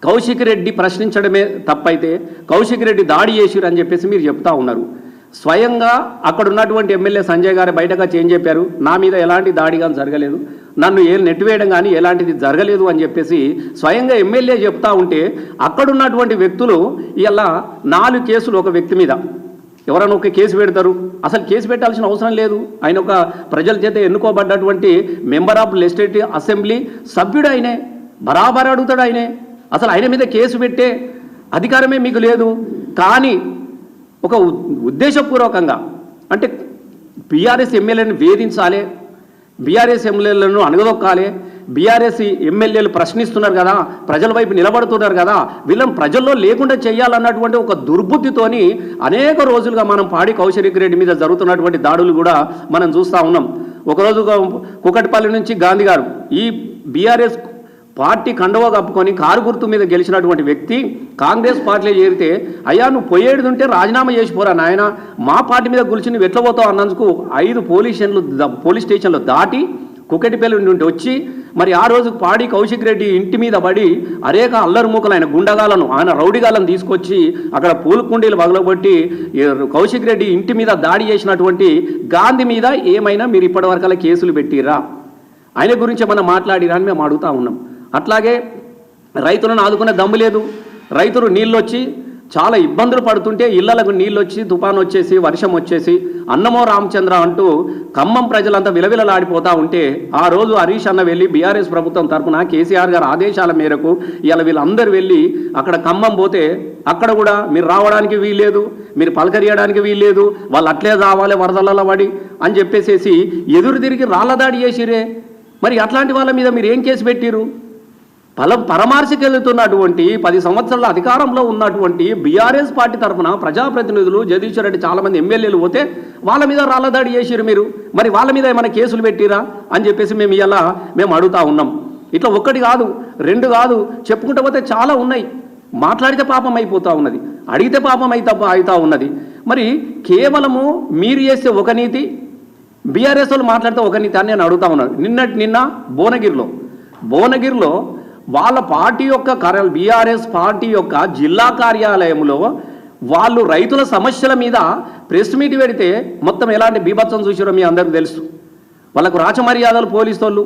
కౌశిక్ రెడ్డి ప్రశ్నించడమే తప్పైతే కౌశిక్ రెడ్డి దాడి చేసిరు అని చెప్పేసి మీరు చెప్తా ఉన్నారు. స్వయంగా అక్కడ ఉన్నటువంటి ఎమ్మెల్యే సంజయ్ గారు బయటగా చేంజ్ చెప్పారు, నా మీద ఎలాంటి దాడి కానీ జరగలేదు, నన్ను నెట్టివేయడం కానీ ఎలాంటిది జరగలేదు అని చెప్పేసి స్వయంగా ఎమ్మెల్యే చెప్తా ఉంటే అక్కడున్నటువంటి వ్యక్తులు ఇలా 4 కేసులు ఒక వ్యక్తి మీద ఎవరైనా ఒక కేసు పెడతారు. అసలు కేసు పెట్టాల్సిన అవసరం లేదు. ఆయన ఒక ప్రజల చేత ఎన్నుకోబడ్డటువంటి మెంబర్ ఆఫ్ లెజిస్లేటివ్ అసెంబ్లీ సభ్యుడు, ఆయనే బరాబర్ అడుగుతాడు. అసలు ఆయన మీద కేసు పెట్టే అధికారమే మీకు లేదు. కానీ ఒక ఉద్దేశపూర్వకంగా అంటే బీఆర్ఎస్ ఎమ్మెల్యేలను వేధించాలి, బీఆర్ఎస్ ఎమ్మెల్యేలను అణగదొక్కాలి, బీఆర్ఎస్ ఎమ్మెల్యేలు ప్రశ్నిస్తున్నారు కదా, ప్రజల వైపు నిలబడుతున్నారు కదా, వీళ్ళని ప్రజల్లో లేకుండా చేయాలన్నటువంటి ఒక దుర్బుద్ధితోని అనేక రోజులుగా మనం పాడి కౌశిక్ రెడ్డి మీద జరుగుతున్నటువంటి దాడులు కూడా మనం చూస్తూ ఉన్నాం. ఒకరోజు కుకట్పల్లి నుంచి గాంధీ గారు ఈ బీఆర్ఎస్ పార్టీ కండవా కప్పుకొని కారు గుర్తు మీద గెలిచినటువంటి వ్యక్తి కాంగ్రెస్ పార్టీలో చేరితే, అయ్యా నువ్వు పోయేది ఉంటే రాజీనామా చేసిపోరా నాయన, మా పార్టీ మీద గురించి నువ్వు ఎట్లా పోతావు అన్నందుకు 5 పోలీస్ స్టేషన్లు దాటి కుకటిపల్లి నుండి వచ్చి మరి ఆ రోజు పాడి కౌశిక్ రెడ్డి ఇంటి మీద పడి అనేక అల్లరిమూకలు ఆయన గుండగాలను ఆయన రౌడీగాలను తీసుకొచ్చి అక్కడ పూలకుండీలు పగలగొట్టి కౌశిక్ రెడ్డి ఇంటి మీద దాడి చేసినటువంటి గాంధీ మీద ఏమైనా మీరు ఇప్పటివరకల్లా కేసులు పెట్టిరా, ఆయన గురించి మనం మాట్లాడిరా అని మేము అడుగుతా ఉన్నాం. అట్లాగే రైతులను ఆదుకునే దమ్ము లేదు. రైతులు నీళ్ళు వచ్చి చాలా ఇబ్బందులు పడుతుంటే ఇళ్లకు నీళ్ళు వచ్చి తుఫాను వచ్చేసి వర్షం వచ్చేసి అన్నమో రామచంద్ర అంటూ ఖమ్మం ప్రజలంతా విలవిలలాడిపోతూ ఉంటే ఆ రోజు హరీష్ అన్న వెళ్ళి బీఆర్ఎస్ ప్రభుత్వం తరఫున కేసీఆర్ గారి ఆదేశాల మేరకు ఇలా వీళ్ళందరూ వెళ్ళి అక్కడ ఖమ్మం పోతే అక్కడ కూడా మీరు రావడానికి వీల్లేదు, మీరు పలకరియడానికి వీల్లేదు, వాళ్ళు అట్లే రావాలి వరదలలో పడి అని చెప్పేసేసి ఎదురు తిరిగి రాళ్ళదాడి చేసిరే. మరి అట్లాంటి వాళ్ళ మీద మీరు ఏం కేసు పెట్టిరు? పరామర్శకెళ్తున్నటువంటి 10 సంవత్సరాల అధికారంలో ఉన్నటువంటి బీఆర్ఎస్ పార్టీ తరఫున ప్రజాప్రతినిధులు జగదీశ్వర్ రెడ్డి చాలామంది ఎమ్మెల్యేలు పోతే వాళ్ళ మీద రాళ్ళదాడి చేసిరు మీరు, మరి వాళ్ళ మీద ఏమైనా కేసులు పెట్టిరా అని చెప్పేసి మేము అడుగుతా ఉన్నాం. ఇట్లా ఒక్కటి కాదు 2 కాదు చెప్పుకుంటూ పోతే చాలా ఉన్నాయి. మాట్లాడితే పాపం అయిపోతూ ఉన్నది, అడిగితే పాపం అవుతా ఉన్నది. మరి కేవలము మీరు చేసే ఒక నీతి, బీఆర్ఎస్ వాళ్ళు మాట్లాడితే ఒక నీతి అని నేను అడుగుతా ఉన్నాను. నిన్న భువనగిరిలో వాళ్ళ పార్టీ యొక్క బీఆర్ఎస్ పార్టీ యొక్క జిల్లా కార్యాలయంలో వాళ్ళు రైతుల సమస్యల మీద ప్రెస్ మీట్ పెడితే మొత్తం ఎలాంటి బీభత్సం చూసారో మీ అందరికీ తెలుసు. వాళ్ళకు రాచమర్యాదలు పోలీసు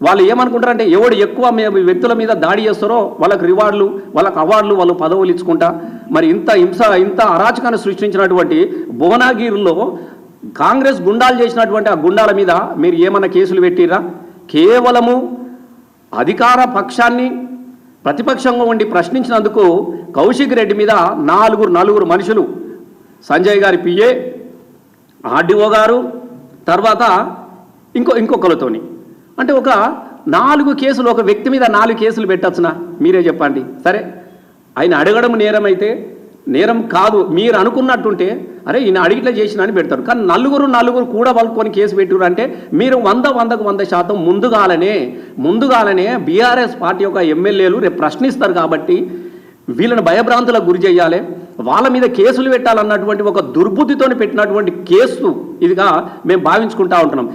వాళ్ళు ఏమనుకుంటారంటే ఎవడు ఎక్కువ వ్యక్తుల మీద దాడి చేస్తారో వాళ్ళకు రివార్డులు, వాళ్ళకు అవార్డులు, వాళ్ళు పదవులు ఇచ్చుకుంటా మరి ఇంత అరాచకాన్ని సృష్టించినటువంటి భువనగిరిలో కాంగ్రెస్ గుండాలు చేసినటువంటి ఆ గుండాల మీద మీరు ఏమన్నా కేసులు పెట్టిరా? కేవలము అధికార పక్షాన్ని ప్రతిపక్షంగా ఉండి ప్రశ్నించినందుకు కౌశిక్ రెడ్డి మీద నలుగురు మనుషులు, సంజయ్ గారి పిఏ, ఆర్డీఓ గారు, తర్వాత ఇంకొకరితోని అంటే ఒక 4 కేసులు, ఒక వ్యక్తి మీద 4 కేసులు పెట్టచ్చునా? మీరే చెప్పండి. సరే ఆయన అడగడం నేరం అయితే నేరం కాదు మీరు అనుకున్నట్టుంటే అరే ఈయన అడిగిట్లా చేసిన అని పెడతారు. కానీ నలుగురు కూడా వాళ్ళకొని కేసు పెట్టారు అంటే మీరు 100% ముందుగాలనే బీఆర్ఎస్ పార్టీ యొక్క ఎమ్మెల్యేలు రేపు ప్రశ్నిస్తారు కాబట్టి వీళ్ళని భయభ్రాంతులకు గురి చేయాలి, వాళ్ళ మీద కేసులు పెట్టాలన్నటువంటి ఒక దుర్బుద్ధితో పెట్టినటువంటి కేసు ఇదిగా మేము భావించుకుంటా ఉంటున్నాం.